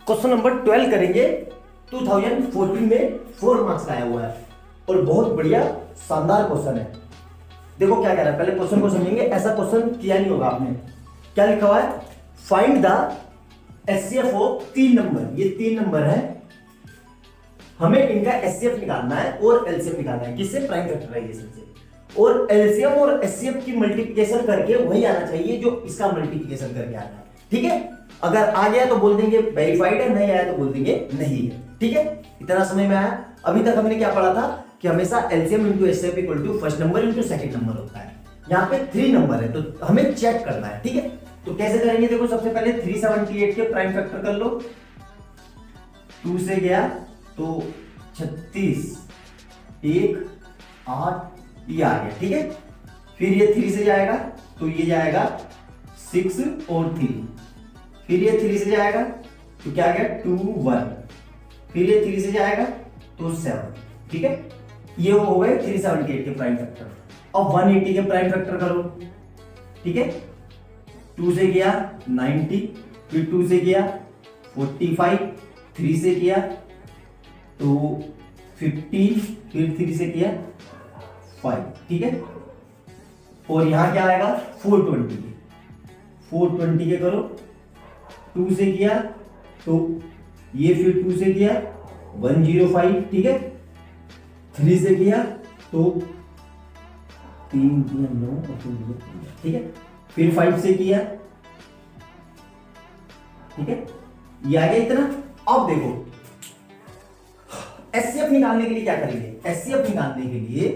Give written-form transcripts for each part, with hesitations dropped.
Question number 12 करेंगे। 2014 में 4 marks का आया हुआ है और बहुत बढ़िया शानदार क्वेश्चन है। देखो क्या कह रहा है, पहले क्वेश्चन को समझेंगे। ऐसा क्वेश्चन किया नहीं होगा आपने। क्या लिखा हुआ है, find the HCF of 3 number. ये 3 नंबर है, हमें इनका एचसीएफ निकालना है और एलसीएम निकालना है। किससे? प्राइम फैक्टराइजेशन से। और एलसीएम और एचसीएफ की मल्टीप्लिकेशन करके वही आना चाहिए जो इसका मल्टीप्लिकेशन करके आता है। ठीक है, अगर आ गया तो बोल देंगे वेरीफाइड है, नहीं आया तो बोल देंगे नहीं है। ठीक है, इतना समझ में आया। अभी तक हमने क्या पढ़ा था कि हमेशा LCM into HCF equal to first number into second number होता है। यहाँ पे 3 नंबर है तो हमें चेक करना है। ठीक है, तो कैसे करेंगे? देखो सबसे पहले 378 के प्राइम फैक्टर कर लो। 2 से गया तो 36, 1, 8 ये आ गया। ठीक है, फिर ये 3 से जाएगा तो ये जाएगा 6 और 3, फिर ये 3 से जाएगा तो क्या आ गया 2, 1, फिर ये 3 से जाएगा तो 7। ठीक है, ये हो गए 378 के प्राइम फैक्टर। अब 180 के प्राइम फैक्टर करो। ठीक है, 2 से गया 90, फिर 2 से गया 45, 3 से किया तो 50, फिर 3 से किया 5। ठीक है, और यहां क्या आएगा 420 के करो। 2 से किया तो ये, फिर 2 से किया 105। ठीक है, 3 से किया तो 3, 9 और 2। ठीक है, फिर 5 से किया। ठीक है, ये आ गया इतना। अब देखो एचसीएफ निकालने के लिए क्या करेंगे? एचसीएफ निकालने के लिए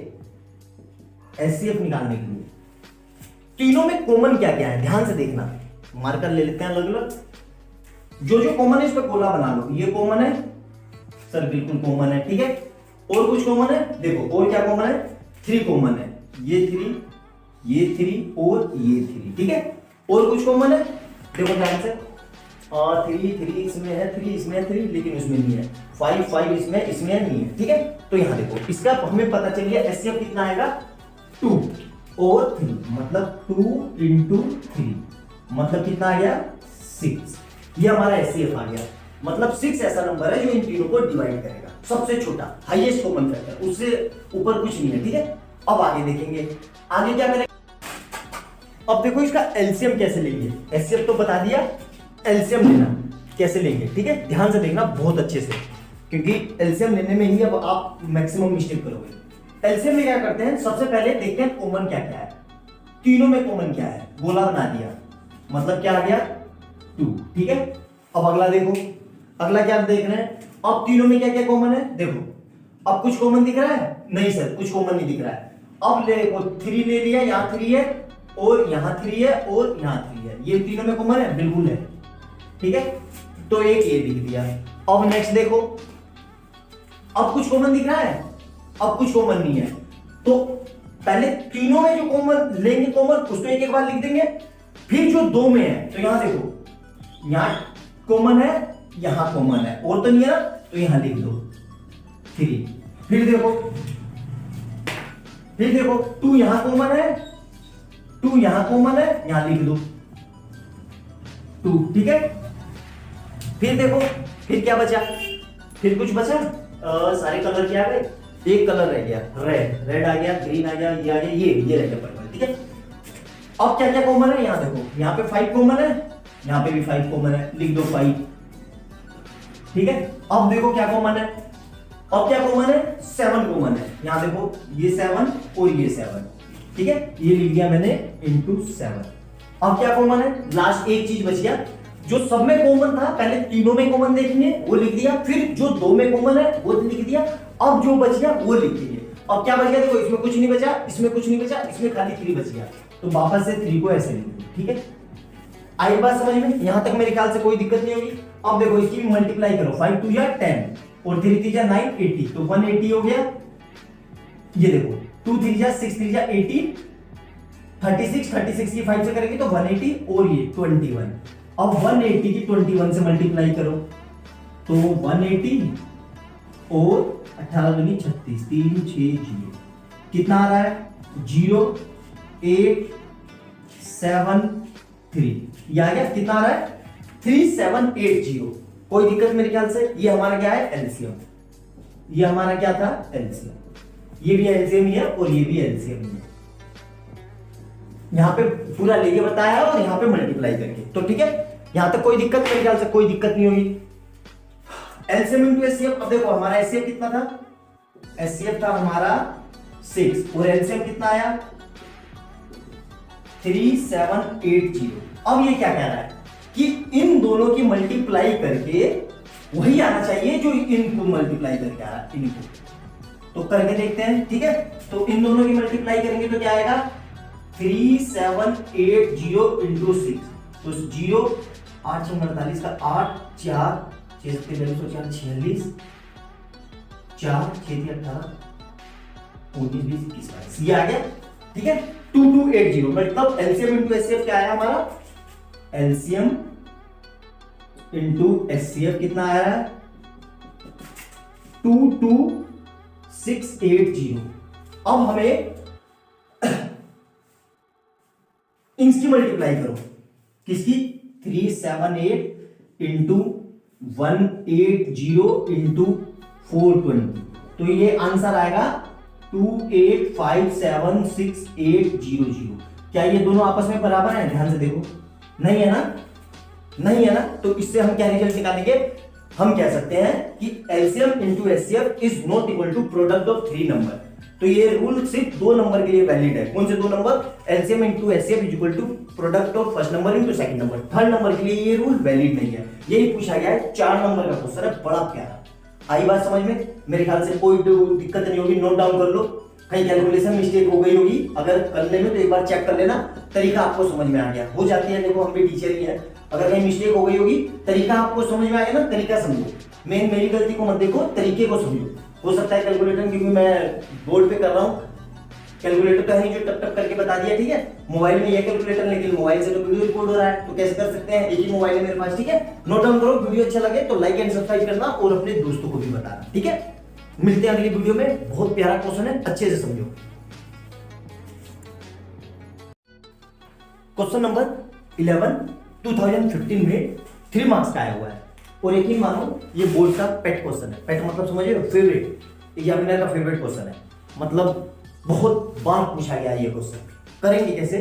तीनों में कॉमन क्या क्या है ध्यान से देखना। मार्कर ले लेते हैं अलग अलग। जो कॉमन है इस पर कोला बना लो। ये कॉमन है सर, बिल्कुल कॉमन है। ठीक है, और कुछ कॉमन है? देखो और क्या कॉमन है? 3 कॉमन है। ये 3, ये 3 और ये 3। ठीक है, और कुछ कॉमन है? देखो ध्यान से। 3 इसमें है, 3 इसमें है, 3 लेकिन उसमें नहीं है। 5 इसमें नहीं है। ठीक है, तो यहां देखो इसका हमें पता चल गया एचसीएफ कितना आएगा 2 और 3, मतलब 2 इंटू 3 मतलब कितना आ गया 6। ये हमारा एचसीएफ आ गया। मतलब 6 ऐसा नंबर है जो इन तीनों को डिवाइड करेगा। सबसे छोटा हाईएस्ट कॉमन फैक्टर, उससे ऊपर कुछ नहीं है। ठीक है, अब आगे देखेंगे। आगे क्या करेंगे? अब देखो इसका एलसीएम कैसे लेंगे। एचसीएफ तो बता दिया, एलसीएम लेना कैसे लेंगे। ठीक है, ध्यान से देखना बहुत अच्छे से, क्योंकि एलसीएम लेने में ही अब आप मैक्सिमम मिस्टेक करोगे। एलसीएम में क्या करते हैं, सबसे पहले देखते हैं कॉमन क्या क्या है। तीनों में कॉमन क्या है, गोला बना दिया, मतलब क्या आ गया 2। ठीक है, अब अगला देखो, अगला क्या देख रहे हैं? अब तीनों में क्या क्या कॉमन है देखो। अब कुछ कॉमन दिख रहा है? नहीं सर, कुछ कॉमन नहीं दिख रहा है। अब देखो 3 ले लिया, यहां 3 है और यहां 3 है और यहां 3 है। ये तीनों में कॉमन है? बिल्कुल है। ठीक है, तो एक ये दिख दिया। अब नेक्स्ट देखो, अब कुछ कॉमन दिख रहा है? अब कुछ कॉमन नहीं है। तो पहले तीनों में जो कॉमन लेंगे कॉमन, उसको एक एक बार लिख देंगे। फिर जो 2 में है तो यहां देखो, यहां कॉमन है, यहां कॉमन है और तो नहीं है ना, तो यहां लिख दो 3। फिर देखो 2 यहां कॉमन है, 2 यहां कॉमन है, यहां लिख दो 2। ठीक है, फिर देखो फिर क्या बचा? फिर कुछ बचा? सारे कलर क्या आ गए? एक कलर रह गया, रेड आ गया, ग्रीन आ गया, ये आ गया, ये रह गया पर्पल। ठीक है, अब क्या क्या कॉमन है? यहां देखो, यहां पे 5 कॉमन है, यहां पे भी 5 कॉमन है, लिख दो 5। ठीक है, अब देखो क्या कॉमन है? अब क्या कॉमन है? 7 कॉमन है। यहां देखो ये 7 और ये 7। ठीक है, ये लिख दिया मैंने इंटू 7। अब क्या कॉमन है? लास्ट एक चीज बच गया जो सब में कॉमन था। पहले तीनों में कॉमन देखेंगे, वो लिख दिया। फिर जो 2 में कॉमन है वो लिख दिया। अब जो बच गया वो लिख देंगे। अब क्या बच गया? देखो इसमें कुछ नहीं बचा, इसमें कुछ नहीं बचा, इसमें खाली 3 बच गया, तो वापस से 3 को ऐसे लिख दो। ठीक है, आई बात समझ में? यहां तक मेरे ख्याल से कोई दिक्कत नहीं होगी। अब देखो इसकी भी मल्टीप्लाई करो, 5 2 या 10 और 3 3 जा 9 80, तो 180 हो गया। ये देखो 2 3 जा 6 3 जा 80, 36 की 5 से करेंगे तो 180 और ये 21। अब 180 की 21 से मल्टीप्लाई करो तो 180 और 18 दूनी 36, 3 6 0 कितना आ रहा है? 0 8 7 3। ये आ गया, कितना आ रहा है? 3780। कोई दिक्कत मेरे ख्याल से? ये हमारा क्या है? एलसीएम। ये हमारा क्या था? एलसीएम। ये भी एलसीएम ही है और ये भी एलसीएम ही है। यहां पे पूरा लेके बताया और यहां पे मल्टीप्लाई करके, तो ठीक है, यहां तक कोई दिक्कत? मेरे ख्याल से कोई दिक्कत नहीं होगी। एलसीएम इंटू एचसीएफ, अब देखो हमारा एचसीएफ कितना था? एचसीएफ था हमारा 6 और एलसीएम कितना आया? 3780। अब ये क्या कह रहा है कि इन दोनों की मल्टीप्लाई करके वही आना चाहिए जो इनको मल्टीप्लाई करके आ रहा है, इनको। तो करके देखते हैं, ठीक है। तो इन दोनों की मल्टीप्लाई करेंगे तो क्या आएगा? 3780 इंटू 6, तो 0 8 48 का 8 4 6 4 46 4 6 18 19 20 21 ये आ गया, ठीक है। 2280 मतलब एलसीएम इंटू एचसीएफ क्या आया हमारा? एलसीएम इंटू एचसीएफ कितना आया है? 22680। अब हमें इसकी मल्टीप्लाई करो, किसकी? 378 इंटू 180 इंटू 420, तो ये आंसर आएगा 28576800। क्या ये दोनों आपस में बराबर हैं? ध्यान से देखो, नहीं है ना? नहीं है ना? तो इससे हम क्या रिजल्ट निकालेंगे? हम कह सकते हैं कि LCM into HCF is not equal to product of 3 number. तो ये रूल सिर्फ 2 नंबर के लिए वैलिड है। कौन से 2 number? LCM into HCF is equal to product of first number into second number. Third number के लिए ये रूल वैलिड नहीं है। यही पूछा गया है, 4 नंबर का क्वेश्चन है, बड़ा प्यारा। आई बात समझ में? मेरे ख्याल से कोई दिक्कत नहीं होगी, नोट डाउन कर लो। कहीं कैलकुलेशन मिस्टेक हो गई होगी अगर करने में तो एक बार चेक कर लेना, तरीका आपको समझ में आ गया। हो जाती है, देखो हम भी टीचर ही हैं, अगर कहीं मिस्टेक हो गई होगी, तरीका आपको समझ में आ गया ना, तरीका समझो। मेरी गलती को मत देखो, तरीके को समझो। हो सकता है कैलकुलेटर, क्योंकि मैं बोर्ड पे कर रहा हूँ, कैलकुलेटर का ही जो टप टप करके बता दिया, ठीक है। मोबाइल में ये कैलकुलेटर, लेकिन मोबाइल से तो वीडियो रिकॉर्ड हो रहा है, तो कैसे कर सकते हैं? एक ही मोबाइल है मेरे पास, ठीक है। नोट डाउन करो, वीडियो अच्छा लगे तो लाइक एंड सब्सक्राइब करना और अपने दोस्तों को भी बताना, ठीक है। मिलते हैं अगली वीडियो में, बहुत प्यारा क्वेश्चन है, अच्छे से समझो। क्वेश्चन नंबर 11 2015 में 3 मार्क्स का आया हुआ है, और यकीन मानो ये बोर्ड का पेट क्वेश्चन है। पेट मतलब समझिए, फेवरेट, एग्जामिनर का फेवरेट क्वेश्चन है, मतलब बहुत बार पूछा गया ये क्वेश्चन। करेंगे कैसे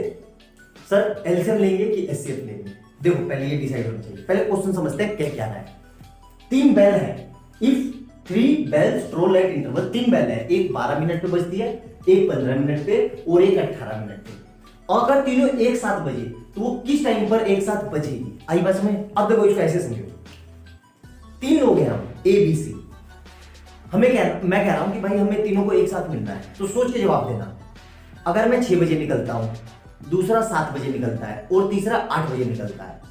सर? एलसीएम लेंगे कि एचसीएफ लेंगे? देखो पहले ये डिसाइड होना चाहिए। पहले क्वेश्चन समझते हैं क्या क्या है। 3 बेल है, if 3 bells toll at interval, 3 bell है, एक 12 मिनट पे बजती है, एक 15 मिनट पे और एक 18 मिनट पे। अगर तीनों एक साथ बजे तो वो किस टाइम पर एक साथ बजेगी? आई बस में। अब देखो इसको ऐसे समझो, 3 लोग हैं हम, ए बी सी। मैं कह रहा हूं कि भाई हमें तीनों को एक साथ मिलना है, तो सोच के जवाब देना। अगर मैं 6 बजे निकलता हूं, दूसरा 7 बजे निकलता है और तीसरा 8 बजे निकलता है,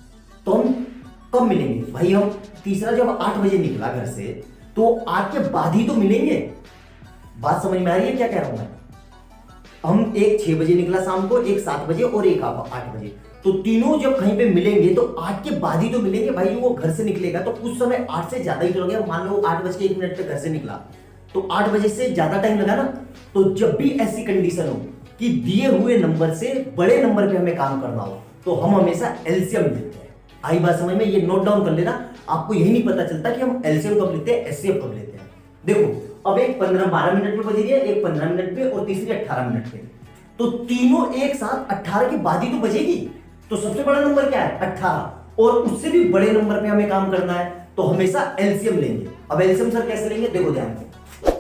तो हम कब मिलेंगे? भाई हम तीसरा जब 8 बजे निकला घर से, तो 8 के बाद ही तो मिलेंगे। बात समझ में आ रही है क्या कह रहा हूं मैं? हम एक 6 बजे निकला शाम को, एक 7 बजे और एक 8 बजे, तो तीनों जब कहीं पे मिलेंगे तो 8 के बाद ही तो मिलेंगे। भाई वो घर से निकलेगा तो उस समय 8 से ज्यादा ही तो लगेगा। मान लो 8:01 पे घर से निकला तो 8 बजे से ज्यादा टाइम लगा ना। तो जब भी ऐसी कंडीशन हो कि दिए हुए नंबर से बड़े नंबर पे हमें काम करना हो, तो हम हमेशा एलसीएम लेते हैं। आई बात समझ में? ये नोट डाउन कर लेना। आपको यही नहीं पता चलता कि हम एलसीएम कब लेते हैं, एचसीएफ कब लेते हैं। देखो अब एक 12 मिनट पे बजेगी, एक 15 मिनट पे और तीसरी 18 मिनट पे, तो तीनों एक साथ 18 के बाद ही तो बजेगी। तो सबसे बड़ा नंबर क्या है? 18, और उससे भी बड़े नंबर पे हमें काम करना है, तो हमेशा एलसीएम लेंगे। अब एलसीएम सर कैसे लेंगे? देखो ध्यान से,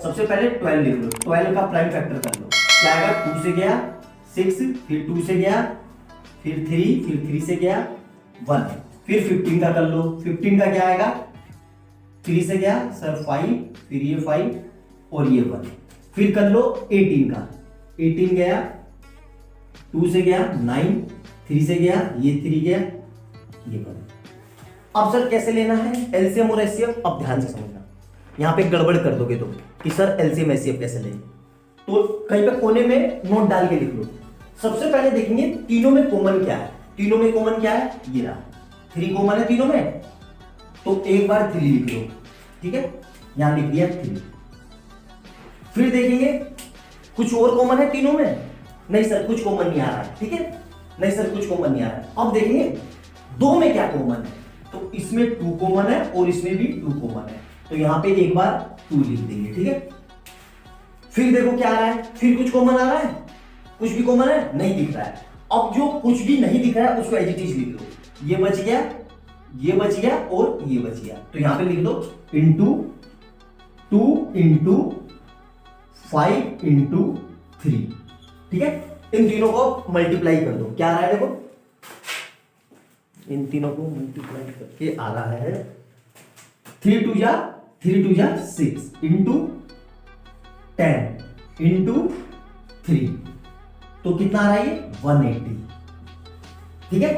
सबसे पहले 12 लिख लो, 12 का प्राइम फैक्टर कर लो। क्या आएगा? 2 से गया 6, फिर 2 से गया, फिर 3, फिर 3 से गया 1, फिर 15 का कर लो। 15 का क्या आएगा? 3 से गया सर 5, फिर ये 5 और ये 1, फिर कर लो 18 का। 18 गया, 2 से गया 9, 3 से गया, ये 3 गया, ये 1। अब सर कैसे लेना है एलसीएम और एचसीएफ? अब ध्यान से समझना, यहां पे गड़बड़ कर दोगे तो कि सर एलसीएम एचसीएफ कैसे लेंगे, तो कहीं पे कोने में नोट डाल के लिख लो। सबसे पहले देखेंगे तीनों में कॉमन क्या है। तीनों में कॉमन क्या है? ये रहा, 3 कॉमन है तीनों में, तो एक बार 3 लिख लो, ठीक है, यहां लिख दिया 3। फिर देखेंगे कुछ और कॉमन है तीनों में? नहीं सर कुछ कॉमन नहीं आ रहा है, ठीक है, नहीं सर कुछ कॉमन नहीं आ रहा है। अब देखेंगे 2 में क्या कॉमन है, तो इसमें 2 कॉमन है और इसमें भी 2 कॉमन है, तो यहां पे एक बार 2 लिख देंगे, ठीक है। फिर देखो क्या आ रहा है, फिर कुछ कॉमन आ रहा है, कुछ भी कॉमन है नहीं दिख रहा है। अब जो कुछ भी नहीं दिख रहा है उसको एज इट इज लिख दो, ये बच गया, ये बच गया और ये बच गया, तो यहां पे लिख दो इंटू 2 इंटू 5 इंटू 3, ठीक है। इन तीनों को मल्टीप्लाई कर दो, क्या आ रहा है देखो, इन तीनों को मल्टीप्लाई करके आ रहा है 3 2 जा 6 इंटू 10 इंटू 3, तो कितना आ रहा है ये 180, ठीक है।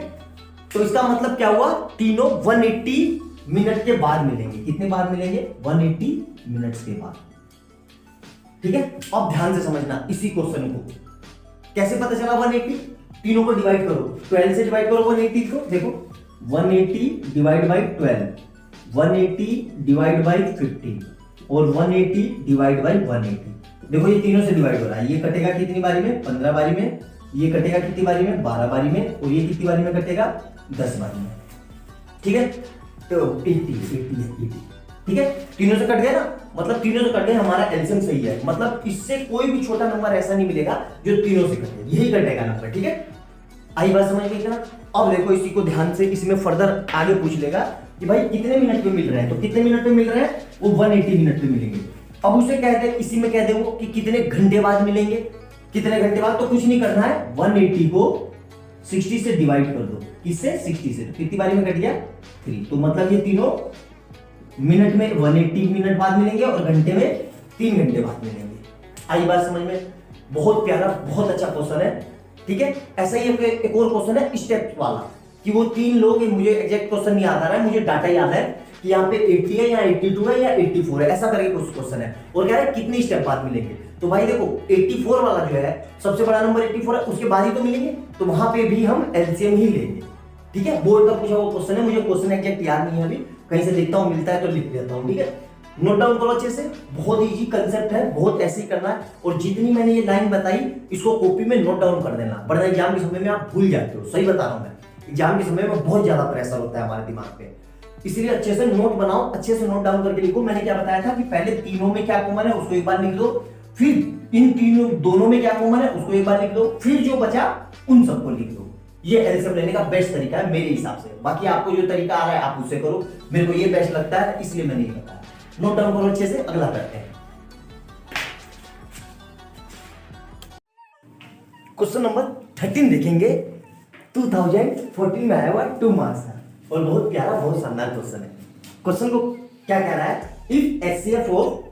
तो इसका मतलब क्या हुआ, तीनों 180 मिनट के बाद मिलेंगे, कितने बाद मिलेंगे 180 मिनट्स के बाद, ठीक है। अब ध्यान से समझना इसी क्वेश्चन को, कैसे पता चला 180, तीनों को डिवाइड करो, 12 से डिवाइड करो 180 को, देखो 180 डिवाइड बाई 12, 180 डिवाइड बाई 50 और 180 डिवाइड बाई 180, देखो ये तीनों से डिवाइड हो रहा है, ये कटेगा कितनी बारी में 15 बारी में, ये कटेगा कितनी बारी में 12 बारी में, और ये कितनी बारी में कटेगा 10 बारी में, ठीक है। तो 80, ठीक है, तीनों से कट गए ना, मतलब तीनों से कट गए, हमारा एलसीएम सही है, मतलब इससे कोई भी छोटा नंबर ऐसा नहीं मिलेगा जो तीनों से कटे, यही कटेगा नंबर, ठीक है। आई बात समझ में क्या। अब देखो इसी को ध्यान से, इसमें फर्दर आगे पूछ लेगा कि भाई कितने मिनट में मिल रहे हैं, तो कितने मिनट में मिल रहे हैं, वो 180 मिनट में मिलेंगे। अब उसे कहते हैं, इसी में कह दे वो कि कितने घंटे बाद मिलेंगे, कितने घंटे बाद, तो कुछ नहीं करना है, 180 को 60 से डिवाइड कर दो, किससे 60 से, तो कितनी बारी में कट गया 3, तो मतलब ये तीनों मिनट में 180 मिनट बाद मिलेंगे और घंटे में 3 घंटे बाद मिलेंगे। आई बात समझ में, बहुत प्यारा बहुत अच्छा क्वेश्चन है, ठीक है। ऐसा ही एक और क्वेश्चन है स्टेप वाला, कि वो 3 लोग, मुझे एग्जैक्ट क्वेश्चन नहीं याद आ रहा है, मुझे डाटा याद है कि यहाँ पे 80 है या 82 है या 84 है, ऐसा करके कुछ क्वेश्चन है, और कह रहा है कितनी स्टेप बाद मिलेंगे। तो भाई देखो 84 वाला जो है सबसे बड़ा नंबर 84 है, उसके बाद ही तो मिलेंगे, तो वहां पे भी हम एलसीएम ही लेंगे, ठीक है। बोर्ड का पूछा हुआ क्वेश्चन है, मुझे क्वेश्चन एग्जैक्ट याद नहीं है अभी, कहीं से लिखता हूँ, मिलता है तो लिख देता हूँ, ठीक है। नोट डाउन करो अच्छे से, बहुत इजी कंसेप्ट है, बहुत ऐसे ही करना है, और जितनी मैंने ये लाइन बताई इसको कॉपी में नोट डाउन कर देना, वरना एग्जाम के समय में आप भूल जाते हो, सही बता रहा हूँ मैं, एग्जाम के समय में बहुत ज्यादा प्रेशर होता है हमारे दिमाग पे, इसलिए अच्छे से नोट बनाओ, अच्छे से नोट डाउन करके लिखो। मैंने क्या बताया था कि पहले तीनों में क्या कॉमन है उसको एक बार लिख दो, फिर इन तीनों दोनों में क्या कॉमन है उसको एक बार लिख दो, फिर जो बचा उन सबको लिख दो। ये एलसीएम लेने का बेस्ट तरीका है मेरे हिसाब से, बाकी आपको जो तरीका आ रहा है आप उससे करो, मेरे को ये बेस्ट लगता है इसलिए मैंने ये बताया। नोट डाउन करो अच्छे से, अगला करते हैं। क्वेश्चन नंबर 13 देखेंगे, 2014 में आया हुआ 2 मार्क्स का, और बहुत प्यारा बहुत शानदार क्वेश्चन है। क्वेश्चन को क्या कह रहा है, if HCF of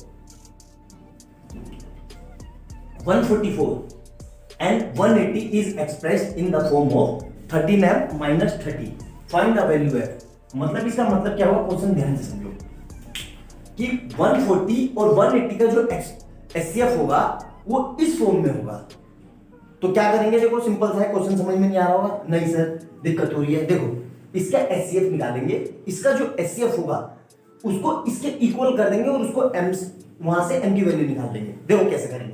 144 and 180 is expressed in the form of 13m minus 30, find the value f। मतलब इसका मतलब क्या होगा, क्वेश्चन ध्यान से समझो कि 140 और 180 का जो एचसीएफ होगा वो इस फॉर्म में होगा, तो क्या करेंगे, देखो सिंपल सा है, क्वेश्चन समझ में नहीं आ रहा होगा, नहीं सर दिक्कत हो रही है, देखो इसका एचसीएफ निकालेंगे, इसका जो एचसीएफ होगा उसको इसके इक्वल कर देंगे और उसको m वहां से m की वैल्यू निकाल देंगे। देखो कैसे करेंगे,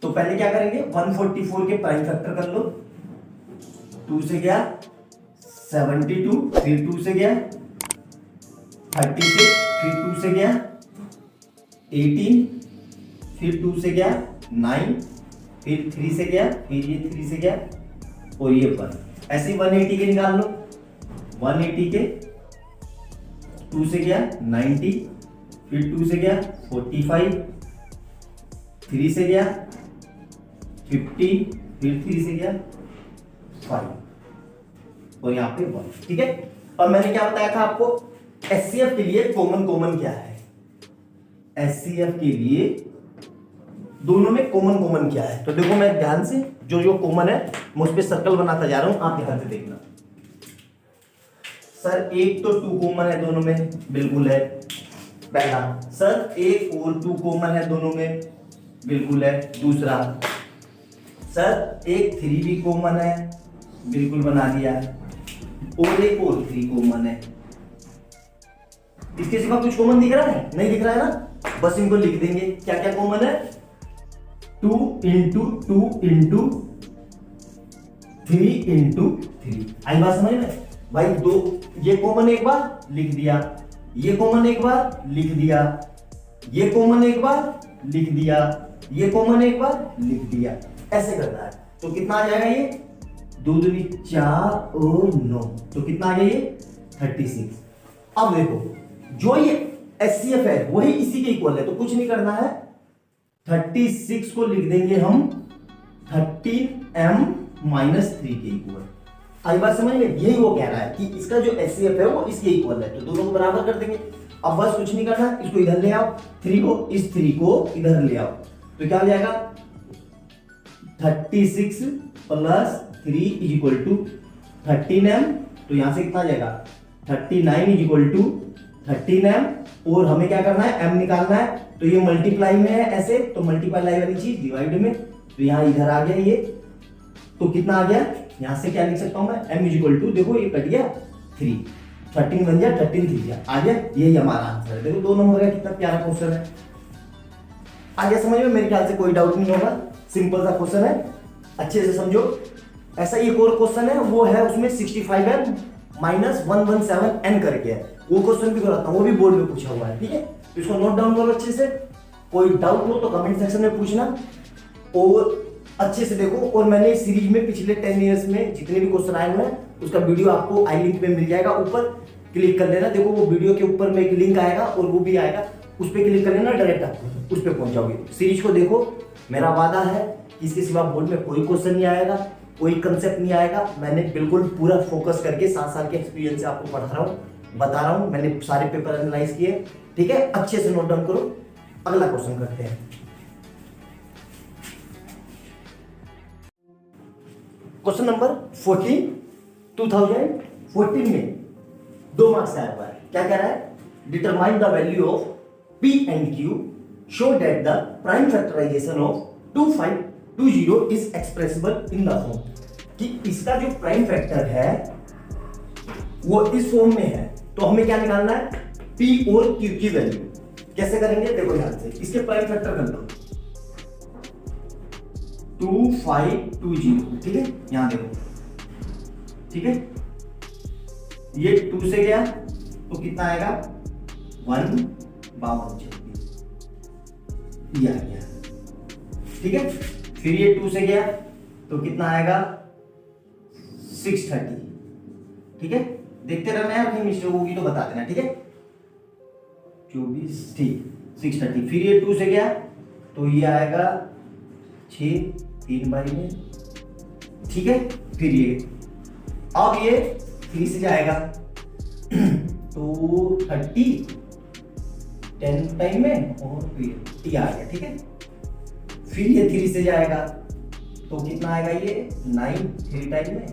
तो पहले क्या करेंगे, 144 के प्राइम फैक्टर कर लो, 2 से गया 72, फिर 2 से गया 36, फिर 2 से गया 18, फिर 2 से गया 9, फिर 3 से गया, फिर ये 3 से गया और ये 1, ऐसे 180 के निकाल लो, 180 के 2 से गया 90, फिर 2 से गया 45, 3 से गया 50, फिर 3 से गया 5 और यहाँ पे 1, ठीक है। और मैंने क्या बताया था आपको, एचसीएफ के लिए कॉमन क्या है, एचसीएफ के लिए दोनों में कॉमन क्या है, तो देखो मैं ध्यान से जो कॉमन है मैं उस पर सर्कल बनाता जा रहा हूं, आप ध्यान से देखना। सर एक तो 2 कॉमन है दोनों में, बिल्कुल है पहला। सर एक और 2 कॉमन है दोनों में, बिल्कुल है दूसरा। सर एक 3 भी कॉमन है, बिल्कुल बना दिया, और एक और 3 कॉमन है। इसके सिवा कुछ कॉमन दिख रहा है, नहीं दिख रहा है ना, बस इनको लिख देंगे। क्या क्या कॉमन है, 2 इंटू 2 इंटू 3 इंटू 3। आई बात समझ में भाई, 2 ये कॉमन एक बार लिख दिया, ये कॉमन एक बार लिख दिया, ये कॉमन एक बार लिख दिया, ये कॉमन एक बार लिख दिया, ऐसे करना है। तो कितना आ जाएगा ये, 2 दूनी 4 और 9, तो कितना आ गया ये 36। अब देखो जो ये HCF है वही इसी के इक्वल है, तो कुछ नहीं करना है, 36 को लिख देंगे हम 13m-3 के इक्वल। आई बात समझ में, यही वो कह रहा है कि इसका जो HCF है वो इसके इक्वल है, तो दोनों को बराबर कर देंगे। अब बस कुछ नहीं करना, इसको इधर ले आओ, 3 को, इस 3 को इधर ले आओ, तो क्या हो जाएगा 36 + 3 = 13m, तो यहां से कितना आ जाएगा 39 = 13m, और हमें क्या करना है m निकालना है, तो ये मल्टीप्लाई में है ऐसे, तो मल्टीप्लाई वाली चीज डिवाइड में, तो यहां इधर आ गया ये, तो कितना आ गया, यहां से क्या लिख सकता हूं मैं m = देखो ये कट गया 3, 13 बन गया 13 थी गया, आ गया, यही हमारा आंसर है। देखो 2 नंबर का कितना प्यारा क्वेश्चन है, आगे समझ में, मेरे ख्याल से कोई डाउट नहीं होगा, सिंपल सा क्वेश्चन है, अच्छे से समझो। ऐसा एक और क्वेश्चन है, वो है उसमें 65m - 117n करके है, वो क्वेश्चन भी कराता हूं, वो भी बोर्ड में पूछा हुआ है, ठीक है, तो इसको नोट डाउन करो अच्छे से, कोई डाउट हो तो कमेंट सेक्शन में पूछना, और अच्छे से देखो। और मैंने इस सीरीज में पिछले 10 इयर्स में जितने भी क्वेश्चन आए हुए हैं उसका वीडियो आपको आई लिंक पे मिल जाएगा, ऊपर क्लिक कर लेना, देखो वो वीडियो के ऊपर में एक लिंक आएगा और वो भी आएगा, उस पर क्लिक कर लेना, डायरेक्ट आप उस पर पहुंच जाओगे। सीरीज को देखो, मेरा वादा है कि इसके सिवा बोर्ड में कोई क्वेश्चन नहीं आएगा, कोई कंसेप्ट नहीं आएगा, मैंने बिल्कुल पूरा फोकस करके 7 साल के एक्सपीरियंस से आपको पढ़ा रहा हूँ, बता रहा हूँ, मैंने सारे पेपर एनालाइज किए, ठीक है, अच्छे से नोट डाउन करो। अगला क्वेश्चन करते हैं, क्वेश्चन नंबर 14, 2014 में 2 मार्क्स आया हुआ है। क्या कह रहा है, determine the value of P and Q, show that the prime factorization of 2520 is expressible in the form, कि इसका जो प्राइम फैक्टर है वो इस फॉर्म में है, तो हमें क्या निकालना है, P और Q की वैल्यू। कैसे करेंगे, देखो ध्यान से, इसके प्राइम फैक्टर कर लो 2520, ठीक है, यहां देखो, ठीक है, ये 2 से गया तो कितना आएगा 152, ये आ गया, ठीक है, फिर ये 2 से गया तो कितना आएगा 630, ठीक है, देखते रहना है, कहीं मिस्टेक होगी तो बता देना, ठीक है, 24, ठीक, 630, फिर ये 2 से गया तो ये आएगा 6, 3 बाई में, ठीक है, फिर ये, अब ये 3 से जाएगा तो 30 10 टाइम में, और फिर ये आ गया, ठीक है, फिर ये 3 से जाएगा तो कितना आएगा ये 9 3 टाइम में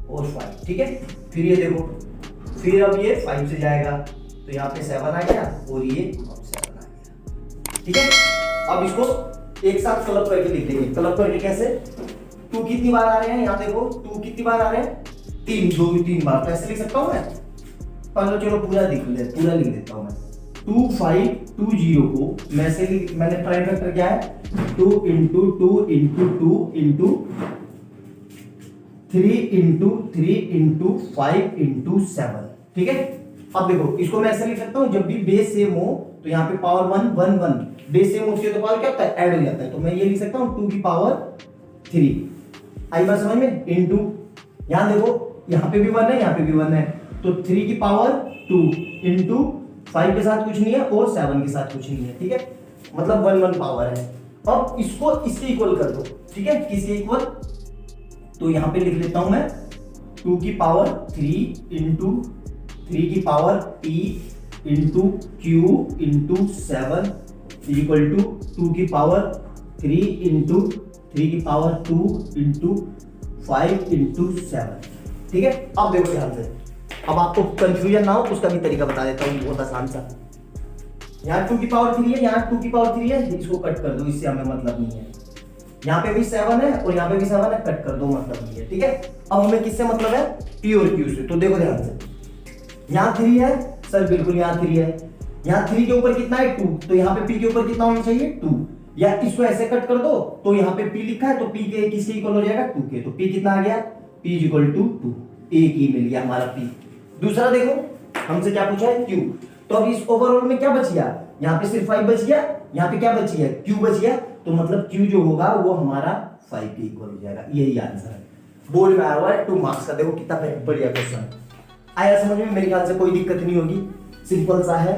और 5, ठीक है, फिर ये देखो, फिर अब ये 5 से जाएगा तो यहाँ पे 7 आ गया और ये 7 आ गया, ठीक है। अब इसको एक साथ क्लब करके लिख देंगे, क्लब करके कैसे, 2 कितनी बार आ रहे हैं, यहाँ देखो 2 कितनी बार आ रहे हैं, 3, 2 भी 3 बार, तो ऐसे लिख सकता हूँ मैं, पहले चलो पूरा लिख देता हूँ मैं, 2520 को मैं से मैंने प्राइम फैक्टर क्या है 2 × 2 × 2 × 3 × 3 × 5 × 7, ठीक है। अब देखो इसको मैं ऐसे लिख सकता हूँ, जब भी बेस सेम हो तो यहाँ पे पावर 1 1 1, बेस सेम होती है तो पावर क्या होता है, ऐड हो जाता है, तो मैं ये लिख सकता हूँ 2 की पावर 3, आई बात समझ में, इनटू, यहाँ देखो यहाँ पे भी 1 है, यहाँ पे भी 1 है, तो 3 की पावर 2 इंटू 5 के साथ कुछ नहीं है और 7 के साथ कुछ नहीं है, ठीक है, मतलब 1 1 पावर है। अब इसको इसके इक्वल कर दो, ठीक है, किसके इक्वल, तो यहाँ पे लिख लेता हूं मैं 2 की पावर 3 इंटू 3 की power P into Q into 7 equal to 2 की पावर 3 इंटू 3 की पावर 2 इंटू 5 इंटू 7, ठीक है। अब देखो ध्यान से, अब आपको कंफ्यूजन ना हो उसका भी तरीका बता देता हूँ, बहुत आसान सा। यहाँ 2 की पावर 3 है, यहाँ 2 की पावर 3 है, इसको कट कर दो, इससे हमें मतलब नहीं है। यहाँ पे भी 7 है और यहाँ पे भी 7 है, कट कर दो, मतलब नहीं है, ठीक है। अब हमें किससे मतलब है, P और Q से। तो देखो ध्यान से, यहाँ 3 है सर, बिल्कुल यहाँ 3 है, यहाँ 3 के ऊपर कितना है 2, तो यहाँ पे P के ऊपर कितना होना चाहिए 2, या इसको ऐसे कट कर दो तो यहाँ पे P लिखा है तो P के किसके इक्वल हो जाएगा 2 के, तो P कितना आ गया, P इक्वल टू 2, एक ही मिल गया हमारा P, दूसरा देखो हमसे क्या पूछा है, क्यू। तो अब इस ओवरऑल में क्या बच गया, यहाँ पे सिर्फ 5 बच गया, यहाँ पे क्या बची है, क्यू बच गया। तो मतलब क्यू जो होगा वो हमारा 5 के इक्वल हो जाएगा। यही आंसर है, बोर्ड में आया हुआ है 2 मार्क्स का। देखो कितना बढ़िया क्वेश्चन आया समझ में, मेरे ख्याल से कोई दिक्कत नहीं होगी, सिंपल सा है।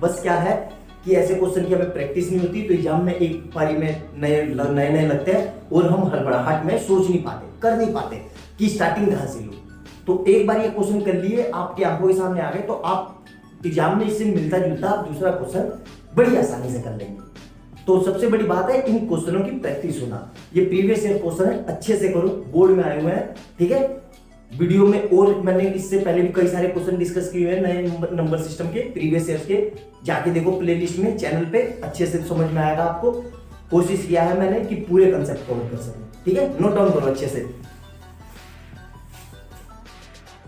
बस क्या है कि ऐसे क्वेश्चन की हमें प्रैक्टिस नहीं होती, तो एग्जाम में एक पारी में नए नए लगते हैं और हम हड़बड़ाहट में सोच नहीं पाते, कर नहीं पाते कि स्टार्टिंग कहाँ से लूं। तो एक बार ये क्वेश्चन कर लिए, आपकी आंखों के सामने आ गए, तो आप एग्जाम में इससे मिलता जुलता दूसरा क्वेश्चन बड़ी आसानी से कर लेंगे। तो सबसे बड़ी बात है इन क्वेश्चनों की प्रैक्टिस होना। ये प्रीवियस ईयर क्वेश्चन है, अच्छे से करो, बोर्ड में आए हुए हैं, ठीक है। वीडियो में और मैंने इससे पहले भी कई सारे क्वेश्चन डिस्कस किए हैं नए नंबर सिस्टम के, प्रीवियस ईयर के, जाके देखो प्लेलिस्ट में, चैनल पे, अच्छे से समझ में आएगा आपको। कोशिश किया है मैंने कि पूरे कंसेप्ट कवर कर सकें, ठीक है। नोट डाउन करो अच्छे से।